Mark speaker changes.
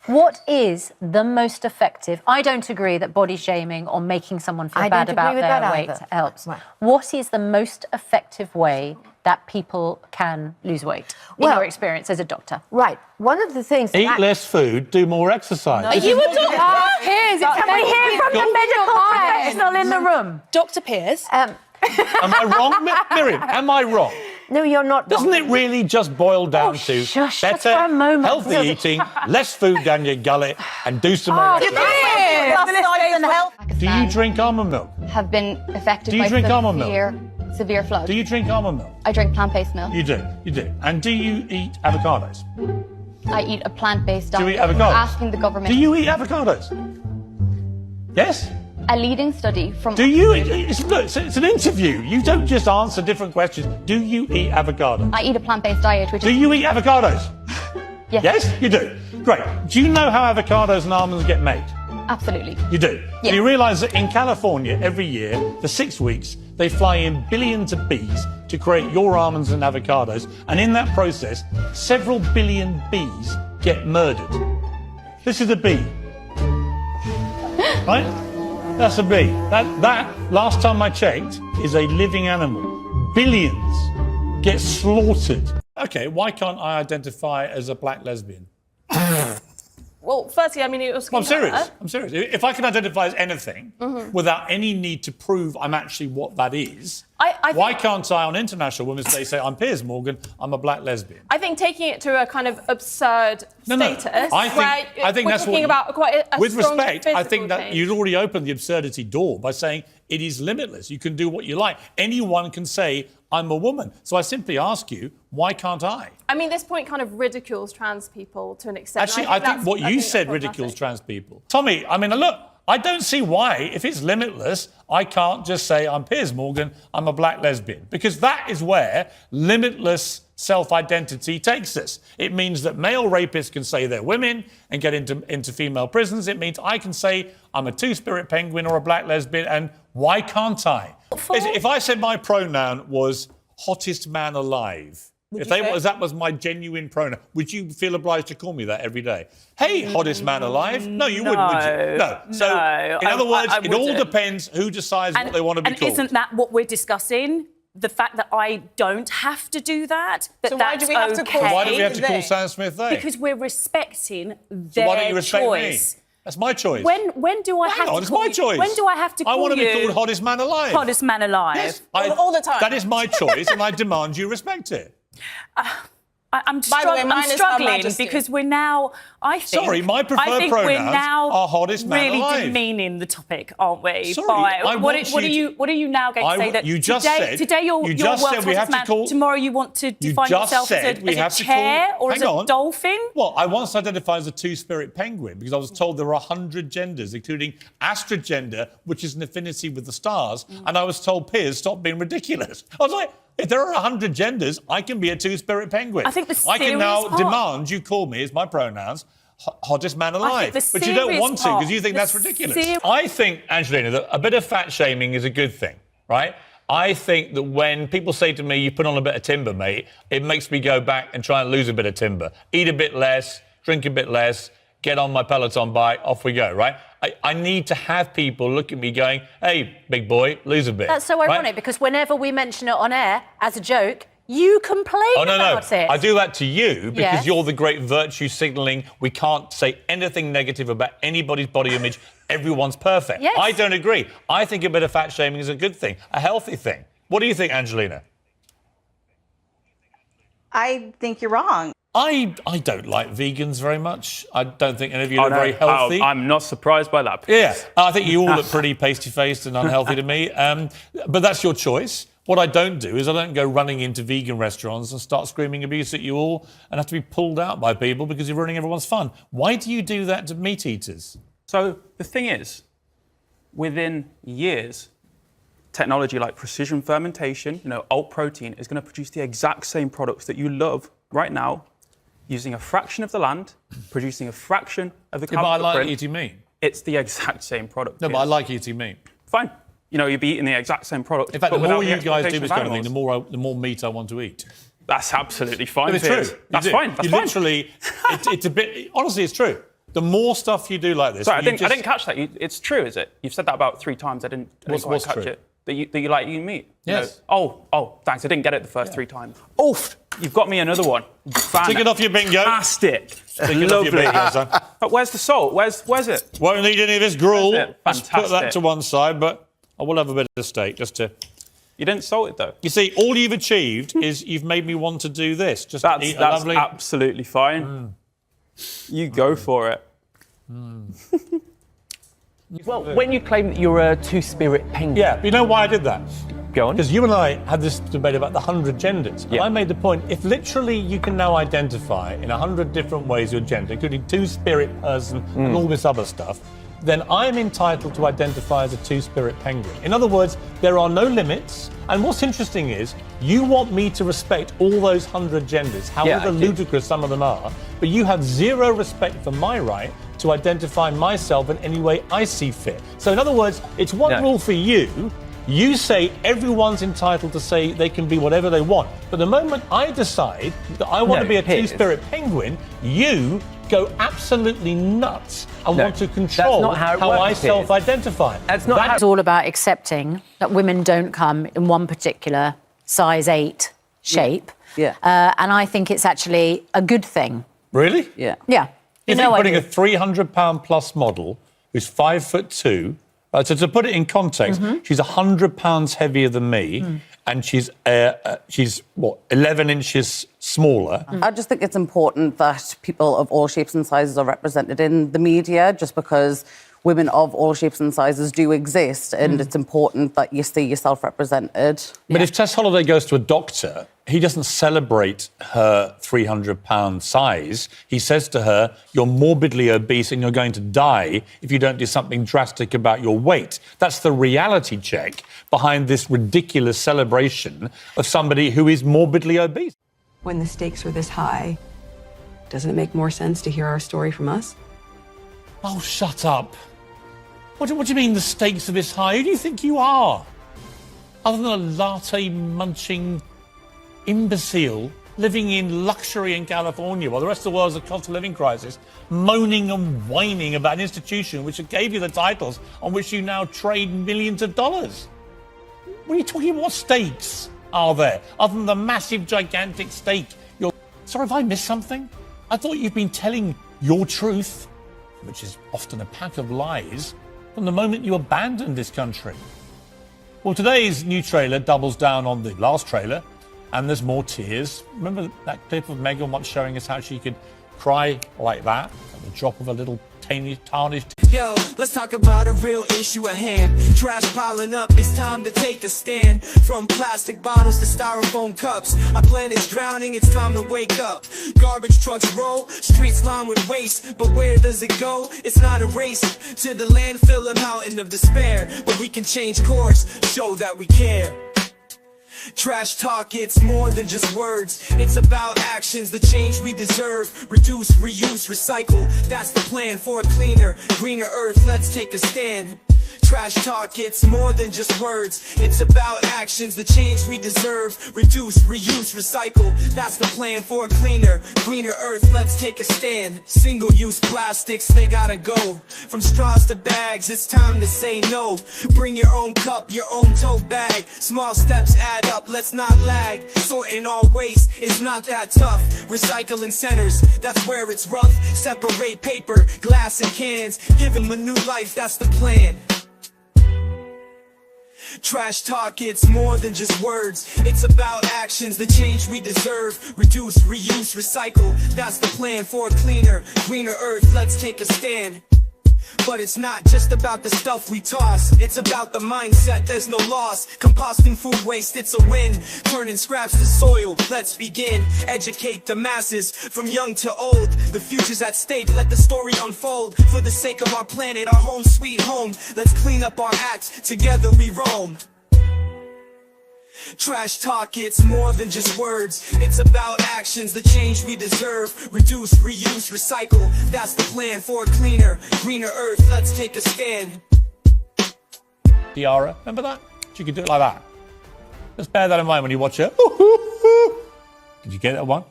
Speaker 1: What is the most effective? I don't agree that body shaming or making someone feel bad about their weight helps. Right. What is the most effective way that people can lose weight, in your experience as a doctor?
Speaker 2: Right. One of the things...
Speaker 3: Eat less food, do more exercise.
Speaker 1: No, are you a doctor? Piers, can we hear from the medical professional in the room?
Speaker 4: Dr. Piers.
Speaker 3: Am I wrong, Miriam? Am I wrong?
Speaker 2: No, you're not.
Speaker 3: Doesn't it really just boil down to better, healthy eating, less food down your gullet, and do some more exercise? Do you drink almond milk?
Speaker 5: Have been affected by severe flood.
Speaker 3: Do you drink almond milk?
Speaker 5: I drink plant-based milk.
Speaker 3: You do. And do you eat avocados?
Speaker 5: I eat a plant-based diet.
Speaker 3: Do you eat avocados?
Speaker 5: Asking the government.
Speaker 3: Do you eat avocados? Yes?
Speaker 5: A leading study from...
Speaker 3: Do you? It's an interview. You don't just answer different questions. Do you eat avocados?
Speaker 5: I eat a plant-based diet, which
Speaker 3: Do you eat avocados?
Speaker 5: Yes.
Speaker 3: Yes, you do. Great. Do you know how avocados and almonds get made?
Speaker 5: Absolutely.
Speaker 3: You do?
Speaker 5: Yes.
Speaker 3: Do you realise that in California, every year, for 6 weeks, they fly in billions of bees to create your almonds and avocados, and in that process, several billion bees get murdered? This is a bee. Right? That's a bee. That, last time I checked, is a living animal. Billions get slaughtered. OK, why can't I identify as a black lesbian?
Speaker 4: Well, firstly, I mean, it was...
Speaker 3: I'm serious. If I can identify as anything without any need to prove I'm actually what that is, why can't I, on International Women's Day, say, I'm Piers Morgan, I'm a black lesbian?
Speaker 4: I think taking it to a kind of absurd status...
Speaker 3: I think that's
Speaker 4: talking about quite a
Speaker 3: with
Speaker 4: strong
Speaker 3: respect, I think that
Speaker 4: change.
Speaker 3: you'd already opened the absurdity door by saying it is limitless. You can do what you like. Anyone can say, I'm a woman. So I simply ask you, why can't I?
Speaker 4: I mean, this point kind of ridicules trans people to an extent.
Speaker 3: Actually, I think what you said ridicules trans people. Tommy, I mean, look, I don't see why, if it's limitless, I can't just say, I'm Piers Morgan, I'm a black lesbian. Because that is where limitless self-identity takes us. It means that male rapists can say they're women and get into female prisons. It means I can say I'm a two-spirit penguin or a black lesbian, and why can't I? If I said my pronoun was hottest man alive, that was my genuine pronoun, would you feel obliged to call me that every day? Hey, hottest man alive? No, you wouldn't, would you? No. So, in other words, it all depends who decides what they want to be called.
Speaker 6: And isn't that what we're discussing? The fact that I don't have to do that,
Speaker 4: so why do we have to call
Speaker 3: why do we have to call Sam Smith they?
Speaker 6: Because we're respecting their
Speaker 3: so why don't you respect
Speaker 6: choice.
Speaker 3: Me? That's my choice.
Speaker 6: When do I have to
Speaker 3: it's
Speaker 6: call
Speaker 3: my choice.
Speaker 6: When do I have to call you?
Speaker 3: I want to be called hottest man alive.
Speaker 6: Hottest man alive.
Speaker 3: Yes,
Speaker 4: all the time.
Speaker 3: That is my choice, and I demand you respect it.
Speaker 6: I'm struggling because we're now, I think...
Speaker 3: Sorry, my preferred pronouns are hottest man
Speaker 6: really
Speaker 3: alive.
Speaker 6: demeaning the topic, aren't we?
Speaker 3: Sorry,
Speaker 6: what are you now going to say that
Speaker 3: you just said,
Speaker 6: today you're world's hottest man, tomorrow you want to define yourself as a chair or as a dolphin?
Speaker 3: Well, I once identified as a two-spirit penguin because I was told there are 100 genders, including astrogender, which is an affinity with the stars, and I was told, Piers, stop being ridiculous. I was like... If there are 100 genders, I can be a two-spirit penguin.
Speaker 6: I think
Speaker 3: I can now demand you call me, as my pronouns, hottest man alive. But you don't want to because you think that's ridiculous. I think, Angelina, that a bit of fat shaming is a good thing, right? I think that when people say to me, you put on a bit of timber, mate, it makes me go back and try and lose a bit of timber. Eat a bit less, drink a bit less, get on my Peloton bike, off we go, right? I need to have people look at me going, hey, big boy, lose a bit.
Speaker 1: That's so ironic, because whenever we mention it on air as a joke, you complain about it.
Speaker 3: I do that to you because you're the great virtue signalling. We can't say anything negative about anybody's body image. Everyone's perfect.
Speaker 1: Yes.
Speaker 3: I don't agree. I think a bit of fat shaming is a good thing, a healthy thing. What do you think, Angelina?
Speaker 7: I think you're wrong.
Speaker 3: I don't like vegans very much. I don't think any of you are very healthy.
Speaker 8: I'm not surprised by that.
Speaker 3: Yeah, I think you all look pretty pasty-faced and unhealthy to me. But that's your choice. What I don't do is I don't go running into vegan restaurants and start screaming abuse at you all and have to be pulled out by people because you're ruining everyone's fun. Why do you do that to meat eaters?
Speaker 8: So the thing is, within years, technology like precision fermentation, alt protein, is going to produce the exact same products that you love right now, using a fraction of the land, producing a fraction of the carbon
Speaker 3: footprint. But I like
Speaker 8: footprint.
Speaker 3: eating meat.
Speaker 8: It's the exact same product.
Speaker 3: No, but I like eating meat.
Speaker 8: Fine. You'll be eating the exact same product.
Speaker 3: In fact, the
Speaker 8: but
Speaker 3: more
Speaker 8: without
Speaker 3: you guys do this kind of thing,
Speaker 8: animals.
Speaker 3: the more meat I want to eat.
Speaker 8: That's absolutely fine.
Speaker 3: No, it's true.
Speaker 8: That's fine. That's fine.
Speaker 3: Literally, it's a bit... Honestly, it's true. the more stuff you do like this...
Speaker 8: Sorry, I didn't catch that. It's true, is it? You've said that about 3 times. I didn't quite catch it. That you like eating meat?
Speaker 3: Yes.
Speaker 8: You know? Oh, thanks. I didn't get it the first 3 times. Oof! You've got me another one.
Speaker 3: Take it off your bingo.
Speaker 8: Fantastic.
Speaker 3: Take it off your bingo, son.
Speaker 8: But where's the salt? Where's it?
Speaker 3: Won't need any of this gruel. Let's
Speaker 8: Fantastic.
Speaker 3: put that to one side, but I will have a bit of steak just to...
Speaker 8: You didn't salt it, though.
Speaker 3: You see, all you've achieved is you've made me want to do this. Just
Speaker 8: that's
Speaker 3: eat a lovely...
Speaker 8: absolutely fine. You go for it.
Speaker 9: Well, when you claim that you're a two-spirit penguin...
Speaker 3: Yeah, but you know why I did that?
Speaker 9: Go on.
Speaker 3: Because you and I had this debate about the 100 genders. And I made the point, if literally you can now identify in 100 different ways your gender, including two-spirit person and all this other stuff, then I am entitled to identify as a two-spirit penguin. In other words, there are no limits. And what's interesting is, you want me to respect all those 100 genders, however ludicrous some of them are, but you have zero respect for my right to identify myself in any way I see fit. So in other words, it's one rule for you. You say everyone's entitled to say they can be whatever they want. But the moment I decide that I want to be a two-spirit penguin, you go absolutely nuts and want to control how I self-identify.
Speaker 1: That's all about accepting that women don't come in one particular size 8 shape.
Speaker 10: Yeah.
Speaker 1: And I think it's actually a good thing.
Speaker 3: Really?
Speaker 10: Yeah.
Speaker 1: Yeah.
Speaker 3: You think putting a 300-pound plus model who's 5'2", so to put it in context, she's 100 pounds heavier than me, and she's 11 inches smaller.
Speaker 10: I just think it's important that people of all shapes and sizes are represented in the media, just because women of all shapes and sizes do exist, and it's important that you see yourself represented.
Speaker 3: But if Tess Holliday goes to a doctor, he doesn't celebrate her 300-pound size. He says to her, you're morbidly obese and you're going to die if you don't do something drastic about your weight. That's the reality check behind this ridiculous celebration of somebody who is morbidly obese.
Speaker 11: When the stakes are this high, doesn't it make more sense to hear our story from us?
Speaker 3: Oh, shut up. What do you mean the stakes are this high? Who do you think you are? Other than a latte-munching imbecile living in luxury in California while the rest of the world's a cost of living crisis, moaning and whining about an institution which gave you the titles on which you now trade millions of dollars. What are you talking about? What stakes are there other than the massive, gigantic stake? Sorry, have I missed something? I thought you've been telling your truth, which is often a pack of lies, from the moment you abandoned this country. Well, today's new trailer doubles down on the last trailer, and there's more tears. Remember that clip of Meghan once showing us how she could cry like that at the drop of a little tarnished...
Speaker 12: Yo, let's talk about a real issue at hand. Trash piling up, it's time to take a stand. From plastic bottles to styrofoam cups, our planet's drowning, it's time to wake up. Garbage trucks roll, streets lined with waste, but where does it go? It's not a race to the landfill, a mountain of despair, but we can change course, show that we care. Trash talk, it's more than just words. It's about actions, the change we deserve. Reduce, reuse, recycle. That's the plan for a cleaner, greener earth. Let's take a stand. Trash talk, it's more than just words. It's about actions, the change we deserve. Reduce, reuse, recycle. That's the plan for a cleaner, greener earth. Let's take a stand. Single-use plastics, they gotta go. From straws to bags, it's time to say no. Bring your own cup, your own tote bag. Small steps add up, let's not lag. Sorting all waste is not that tough. Recycling centers, that's where it's rough. Separate paper, glass, and cans. Give them a new life, that's the plan. Trash talk, it's more than just words. It's about actions, the change we deserve. Reduce, reuse, recycle. That's the plan for a cleaner, greener earth. Let's take a stand. But it's not just about the stuff we toss. It's about the mindset, there's no loss. Composting food waste, it's a win. Turning scraps to soil, let's begin. Educate the masses, from young to old. The future's at stake, let the story unfold. For the sake of our planet, our home sweet home. Let's clean up our act, together we roam. Trash talk, it's more than just words. It's about actions, the change we deserve. Reduce, reuse, recycle. That's the plan for a cleaner, greener earth. Let's take a stand.
Speaker 3: Tiara, remember that? She could do it like that. Just bear that in mind when you watch her. Did you get that one?